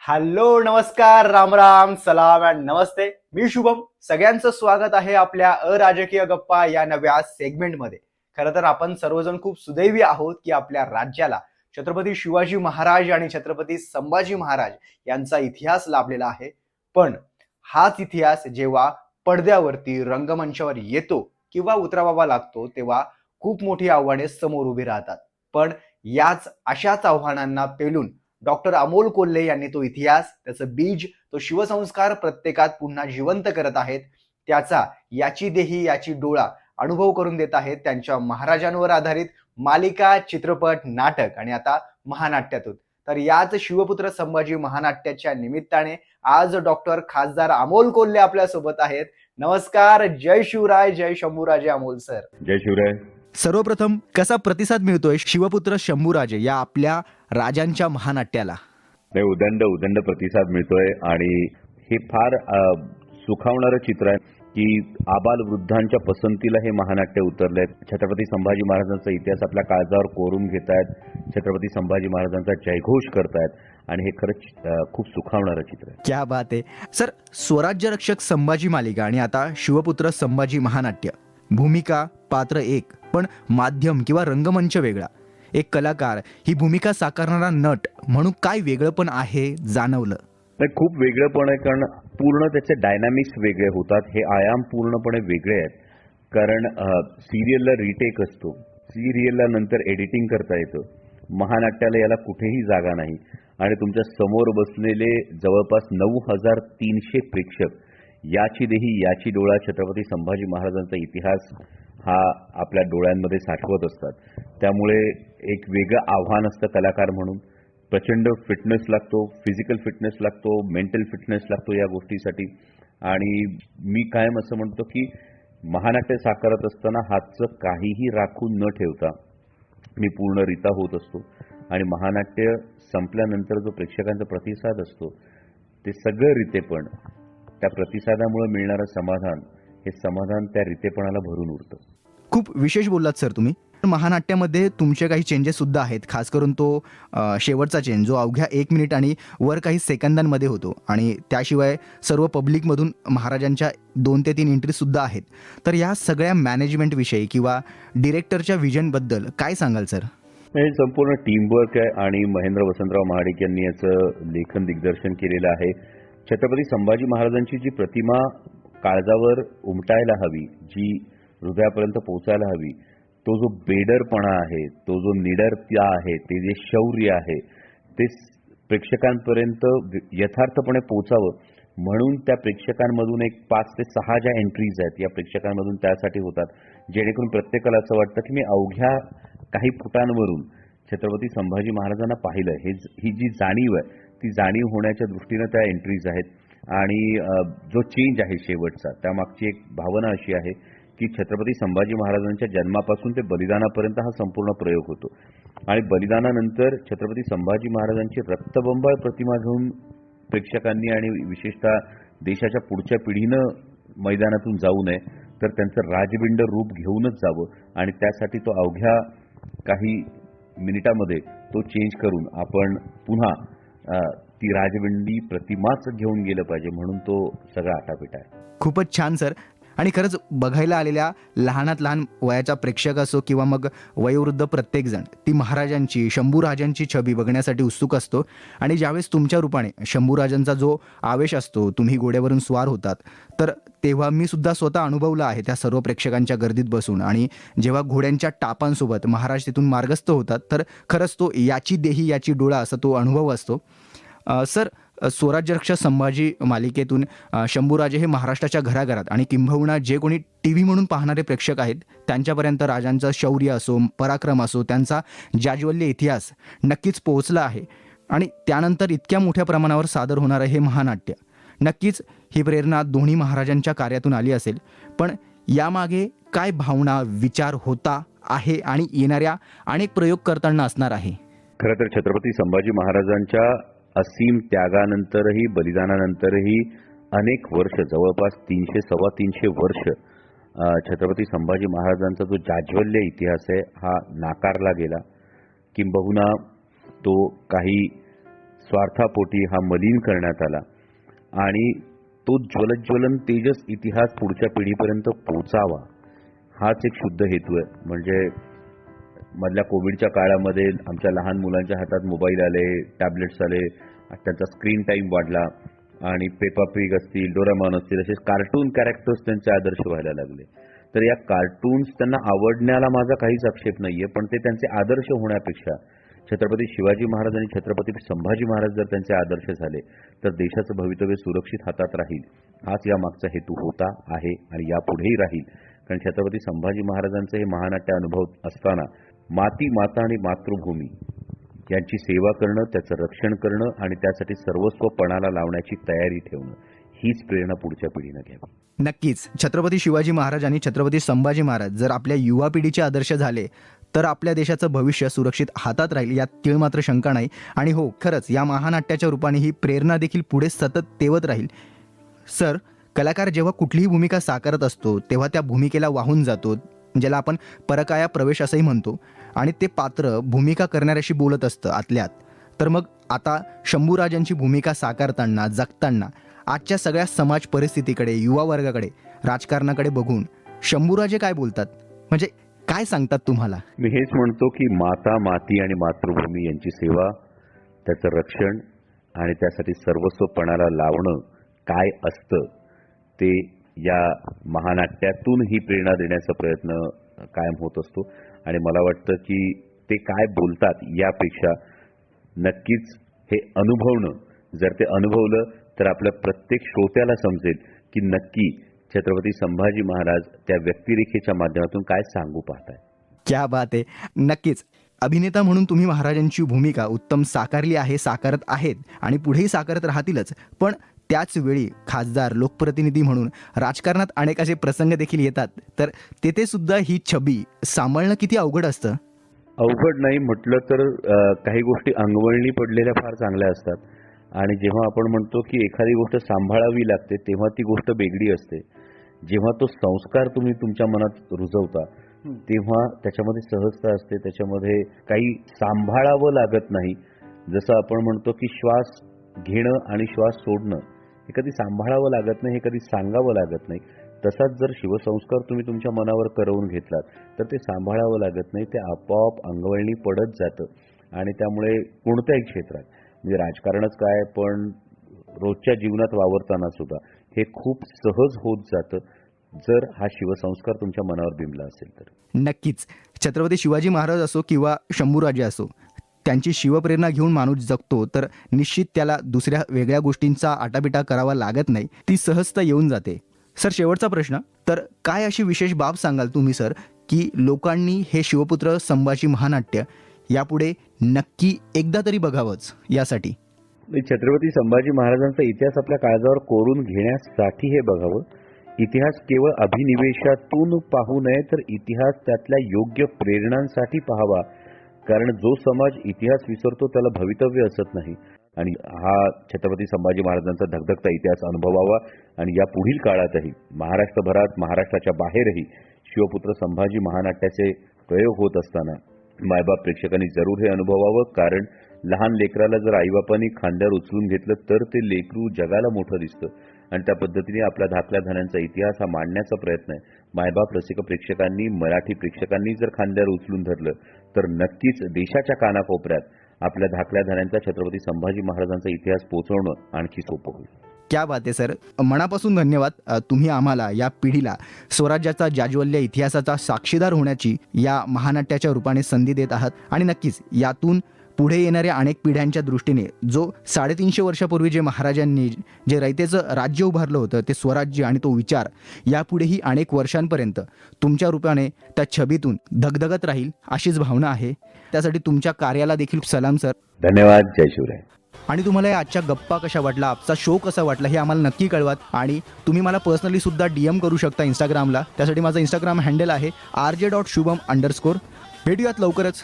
Hello, नमस्कार, राम राम, सलाम and नमस्ते. मी शुभम. सगळ्यांचं स्वागत आहे आपल्या अराजकीय गप्पा या नव्या सेगमेंटमध्ये. खरं तर आपण सर्वजण खूप सुदैवी आहोत की आपल्या राज्याला छत्रपती शिवाजी महाराज आणि छत्रपती संभाजी महाराज यांचा इतिहास लाभलेला आहे. पण हाच इतिहास जेव्हा पडद्यावरती रंगमंचावर येतो किंवा उतरवावा लागतो तेव्हा खूप मोठी आव्हाने समोर उभी राहतात. पण याच अशाच आव्हानांना पेलून डॉक्टर अमोल कोल्हे यांनी तो इतिहास, त्याचं बीज, तो शिवसंस्कार प्रत्येकात पुन्हा जिवंत करत आहेत. त्याचा याची देही याची डोळा अनुभव करून देत आहेत त्यांच्या महाराजांवर आधारित मालिका, चित्रपट, नाटक आणि आता महानाट्यातून. तर याच शिवपुत्र संभाजी महानाट्याच्या निमित्ताने आज डॉक्टर खासदार अमोल कोल्हे आपल्या सोबत आहेत. नमस्कार, जय शिवराय, जय शंभूराजे अमोल सर. जय शिवराय. सर्वप्रथम कसा प्रतिसाद मिळतोय शिवपुत्र शंभूराजे या आपल्या राजांच्या महानाट्याला? नाही, उदंड प्रतिसाद मिळतोय आणि हे फार सुखावणारं चित्र आहे की आबाल वृद्धांच्या पसंतीला हे महानाट्य उतरलंय. छत्रपती संभाजी महाराजांचा इतिहास आपल्या काळजावर कोरून घेतायत, छत्रपती संभाजी महाराजांचा जयघोष करतायत आणि हे खरंच खूप सुखावणारं चित्र आहे. क्या बात आहे सर. स्वराज्य रक्षक संभाजी मालिका आणि आता शिवपुत्र संभाजी महानाट्य. भूमिका पात्र एक, पण माध्यम किंवा रंगमंच वेगळा. एक कलाकार, ही भूमिका साकारणारा नट म्हणून काय वेगळं पण आहे जाणवलं? नाही, खूप वेगळं पण आहे, कारण पूर्ण त्याचे डायनामिक्स वेगळे होतात. हे आयाम पूर्णपणे वेगळे आहेत. कारण सिरियलला रिटेक असतो, सिरियलला नंतर एडिटिंग करता येतं. महानाट्याला याला कुठेही जागा नाही आणि तुमच्या समोर बसलेले जवळपास 9,300 प्रेक्षक याची देही याची डोळा छत्रपती संभाजी महाराजांचा इतिहास हा आपल्या डोळ्यांमध्ये साठवत असतात. त्यामुळे एक वेगळं आव्हान असतं कलाकार म्हणून. प्रचंड फिटनेस लागतो, फिजिकल फिटनेस लागतो, मेंटल फिटनेस लागतो या गोष्टीसाठी. आणि मी कायम असं म्हणतो की महानाट्य साकारत असताना हातचं काहीही राखून न ठेवता मी पूर्णरित्या होत असतो आणि महानाट्य संपल्यानंतर जो प्रेक्षकांचा प्रतिसाद असतो ते सगळं रितेपण, त्या प्रतिसादामुळे मिळणारं समाधान, हे समाधान त्या रितेपणाला भरून उरतं. खूप विशेष बोललात सर तुम्ही. महानाट्यामध्ये तुमचे काही चेंजेस सुद्धा आहेत, खास करून तो शेवटचा चेंज जो अवघ्या 1 मिनिट आणि वर काही सेकंदांमध्ये होतो. आणि त्याशिवाय सर्व पब्लिकमधून महाराजांच्या 2 ते 3 एंट्री सुद्धा आहेत. तर या सगळ्या मॅनेजमेंटविषयी किंवा डिरेक्टरच्या विजनबद्दल काय सांगाल सर? हे संपूर्ण टीमवर्क आहे आणि महेंद्र वसंतराव महाडिक यांनी याचं लेखन दिग्दर्शन केलेलं आहे. छत्रपती संभाजी महाराजांची जी प्रतिमा काळजावर उमटायला हवी, जी हृदयापर्यंत पोहोचायला हवी, तो जो बेडरपणा आहे, तो जो निडरता आहे, ते जे शौर्य आहे, ते प्रेक्षकांपर्यंत यथार्थपणे पोहोचावं म्हणून त्या प्रेक्षकांमधून एक 5 ते 6 ज्या एंट्रीज आहेत या प्रेक्षकांमधून त्यासाठी होतात, जेणेकरून प्रत्येकाला असं वाटतं की मी अवघ्या काही फुटांवरून छत्रपती संभाजी महाराजांना पाहिलं. ही जी जाणीव आहे ती जाणीव होण्याच्या दृष्टीनं त्या एंट्रीज आहेत. आणि जो चेंज आहे शेवटचा, त्यामागची एक भावना अशी आहे की छत्रपती संभाजी महाराजांच्या जन्मापासून ते बलिदानापर्यंत हा संपूर्ण प्रयोग होतो आणि बलिदानानंतर छत्रपती संभाजी महाराजांची रक्तबंबाळ प्रतिमा घेऊन प्रेक्षकांनी आणि विशेषतः देशाच्या पुढच्या पिढीनं मैदानातून जाऊ नये, तर त्यांचं राजबिंड रूप घेऊनच जावं आणि त्यासाठी तो अवघ्या काही मिनिटामध्ये तो चेंज करून आपण पुन्हा ती राजबिंडी प्रतिमाच घेऊन गेलं पाहिजे, म्हणून तो सगळा आटापिटा आहे. खूपच छान सर. आणि खरंच बघायला आलेल्या लहानात लहान वयाचा प्रेक्षक असो किंवा मग वयोवृद्ध प्रत्येकजण ती महाराजांची, शंभूराजांची छबी बघण्यासाठी उत्सुक असतो. आणि ज्यावेळेस तुमच्या रूपाने शंभूराजांचा जो आवेश असतो, तुम्ही घोड्यावरून स्वार होतात, तर तेव्हा मी सुद्धा स्वतः अनुभवलं आहे त्या सर्व प्रेक्षकांच्या गर्दीत बसून. आणि जेव्हा घोड्यांच्या टापांसोबत महाराज तिथून मार्गस्थ होतात, तर खरंच तो याची देही याची डोळा असा तो अनुभव असतो. सर, स्वराज्य रक्षक संभाजी मालिकेतून शंभूराजे हे महाराष्ट्राच्या घराघरात आणि किंबहुना जे कोणी TV म्हणून पाहणारे प्रेक्षक आहेत त्यांच्यापर्यंत राजांचं शौर्य असो, पराक्रम असो, त्यांचा जाज्वल्य इतिहास नक्कीच पोहोचला आहे. आणि त्यानंतर इतक्या मोठ्या प्रमाणावर सादर होणारं हे महानाट्य, नक्कीच ही प्रेरणा दोन्ही महाराजांच्या कार्यातून आली असेल. पण यामागे काय भावना, विचार होता आहे आणि येणाऱ्या अनेक प्रयोग करताना असणार आहे? खरं तर छत्रपती संभाजी महाराजांच्या असीम त्यागानंतरही, बलिदानानंतरही अनेक वर्ष, जवळपास 300-325 वर्ष छत्रपती संभाजी महाराजांचा जो जाज्वल्य इतिहास आहे हा नाकारला गेला. किंबहुना तो काही स्वार्थापोटी हा मलिन करण्यात आला आणि तो ज्वलज्वलन तेजस इतिहास पुढच्या पिढीपर्यंत पोचावा हाच एक शुद्ध हेतू आहे. म्हणजे मधल्या कोविडच्या काळामध्ये आमच्या लहान मुलांच्या हातात मोबाईल आले, टॅबलेट्स आले, त्यांचा स्क्रीन टाईम वाढला आणि पेपा पिग असतील, डोरेमॉन असतील असे कार्टून कॅरेक्टर्स त्यांचे आदर्श व्हायला लागले. तर या कार्टून्स त्यांना आवडण्याला माझा काहीच आक्षेप नाहीये, पण ते त्यांचे आदर्श होण्यापेक्षा छत्रपती शिवाजी महाराज आणि छत्रपती संभाजी महाराज जर त्यांचे आदर्श झाले तर देशाचं भवितव्य सुरक्षित हातात राहील. हाच या मागचा हेतू होता, आहे आणि यापुढेही राहील. कारण छत्रपती संभाजी महाराजांचे हे महानाट्य अनुभव असताना माती, माता आणि मातृभूमी यांची सेवा करणं, त्याचं रक्षण करणं आणि त्यासाठी सर्वस्व पणाला लावण्याची तयारी ठेवणं हीच प्रेरणा पुढच्या पिढीनं घ्यावी. नक्कीच छत्रपती शिवाजी महाराज आणि छत्रपती संभाजी महाराज जर आपल्या युवा पिढीचे आदर्श झाले तर आपल्या देशाचं भविष्य सुरक्षित हातात राहील, यात तीळ मात्र शंका नाही. आणि हो, खरंच या महानाट्याच्या रूपाने ही प्रेरणा देखील पुढे सतत तेवत राहील. सर, कलाकार जेव्हा कुठलीही भूमिका साकारत असतो तेव्हा त्या भूमिकेला वाहून जातो, ज्याला आपण परकाया प्रवेश असंही म्हणतो, आणि ते पात्र भूमिका करणाऱ्याशी बोलत असतं आतल्यात. तर मग आता शंभूराजांची भूमिका साकारताना, जगताना आजच्या सगळ्या समाज परिस्थितीकडे, युवा वर्गाकडे, राजकारणाकडे बघून शंभूराजे काय बोलतात, म्हणजे काय सांगतात तुम्हाला? मी हेच म्हणतो की माता, माती आणि मातृभूमी यांची सेवा, त्याचं रक्षण आणि त्यासाठी सर्वस्व पणाला लावणं काय असतं ते या महानाट्यातून ही प्रेरणा देण्याचा प्रयत्न कायम होत असतो. आणि मला वाटतं की ते काय बोलतात यापेक्षा नक्कीच हे अनुभवणं, जर ते अनुभवलं तर आपल्या प्रत्येक श्रोत्याला समजेल की नक्की छत्रपती संभाजी महाराज त्या व्यक्तिरेखेच्या माध्यमातून काय सांगू पाहताय. क्या बात आहे. नक्कीच अभिनेता म्हणून तुम्ही महाराजांची भूमिका उत्तम साकारली आहे, साकारत आहेत आणि पुढेही साकारत राहतीलच. पण त्याच वेळी खासदार, लोकप्रतिनिधी म्हणून राजकारणात अनेक असे प्रसंग देखील येतात, तर तेथे सुद्धा ही छबी सांभाळणं किती अवघड असतं? अवघड नाही म्हटलं तर काही गोष्टी अंगवळणी पडलेल्या फार चांगल्या असतात. आणि जेव्हा आपण म्हणतो की एखादी गोष्ट सांभाळावी लागते तेव्हा ती गोष्ट वेगळी असते. जेव्हा तो संस्कार तुम्ही तुमच्या मनात रुजवता तेव्हा त्याच्यामध्ये सहजता असते, त्याच्यामध्ये काही सांभाळावं लागत नाही. जसं आपण म्हणतो की श्वास घेणं आणि श्वास सोडणं हे कधी सांभाळावं लागत नाही, हे कधी सांगावं लागत नाही. तसाच जर शिवसंस्कार तुम्ही तुमच्या मनावर करवून घेतलात तर ते सांभाळावं लागत नाही, ते आपोआप अंगवळणी पडत जातं. आणि त्यामुळे कोणत्याही क्षेत्रात, म्हणजे राजकारणच काय पण रोजच्या जीवनात वावरताना सुद्धा हे खूप सहज होत जातं जर हा शिवसंस्कार तुमच्या मनावर बिंबला असेल तर. नक्कीच छत्रपती शिवाजी महाराज असो किंवा शंभूराजे असो, त्यांची शिवप्रेरणा घेऊन माणूस जगतो तर निश्चित त्याला दुसऱ्या वेगळ्या गोष्टींचा आटापिटा करावा लागत नाही, ती सहजता येऊन जाते. सर, शेवटचा प्रश्न, तर काय अशी विशेष बाब सांगाल तुम्ही सर की लोकांनी हे शिवपुत्र संभाजी महानाट्य यापुढे नक्की एकदा तरी बघावंच यासाठी? छत्रपती संभाजी महाराजांचा इतिहास आपल्या काळजावर कोरून घेण्यासाठी हे बघावं. इतिहास केवळ अभिनिवेशातून पाहू नये तर इतिहास त्यातल्या योग्य प्रेरणांसाठी पाहावा. कारण जो समाज इतिहास विसरतो त्याला भवितव्य असत नाही. आणि हा छत्रपती संभाजी महाराजांचा धगधगता इतिहास अनुभवावा. आणि या पुढील काळातही महाराष्ट्रभरात, महाराष्ट्राच्या बाहेरही शिवपुत्र संभाजी महानाट्याचे प्रयोग होत असताना मायबाप प्रेक्षकांनी जरूर हे अनुभवावं. कारण लहान लेकराला जर आईबापांनी खांद्यावर उचलून घेतलं तर ते लेकरू जगाला मोठं दिसतं. आणि त्या पद्धतीने आपल्या धाकल्या धान्यांचा इतिहास हा मांडण्याचा प्रयत्न आहे. मायबाप रसिक प्रेक्षकांनी, मराठी प्रेक्षकांनी जर खांद्यावर उचलून धरलं तर नक्कीच देशाच्या कानाकोपऱ्यात आपल्या धाकल्या धान्यांचा छत्रपती संभाजी महाराजांचा इतिहास पोहोचवणं आणखी सोपं होईल. क्या बात आहे सर, मनापासून धन्यवाद. तुम्ही आम्हाला, या पिढीला स्वराज्याचा जाज्वल्य इतिहासाचा साक्षीदार होण्याची या महानाट्याच्या रूपाने संधी देत आहात. आणि नक्कीच यातून पुढे येणाऱ्या अनेक पिढ्यांच्या दृष्टीने जो 350 वर्षापूर्वी जे महाराजांनी जे रयतेचं राज्य उभारलं होतं, ते स्वराज्य आणि तो विचार यापुढेही अनेक वर्षांपर्यंत तुमच्या रूपाने त्या छबीतून धगधगत राहील अशीच भावना आहे. त्यासाठी तुमच्या कार्याला देखील सलाम सर. धन्यवाद. जय शिवराय. आणि तुम्हाला या आजच्या गप्पा कशा वाटला, आजचा शो कसा वाटला हे आम्हाला नक्की कळवा. आणि तुम्ही मला पर्सनली सुद्धा DM करू शकता इंस्टाग्रामला. त्यासाठी माझं इंस्टाग्राम हँडल आहे rj.shubham_. भेटूयात लवकरच.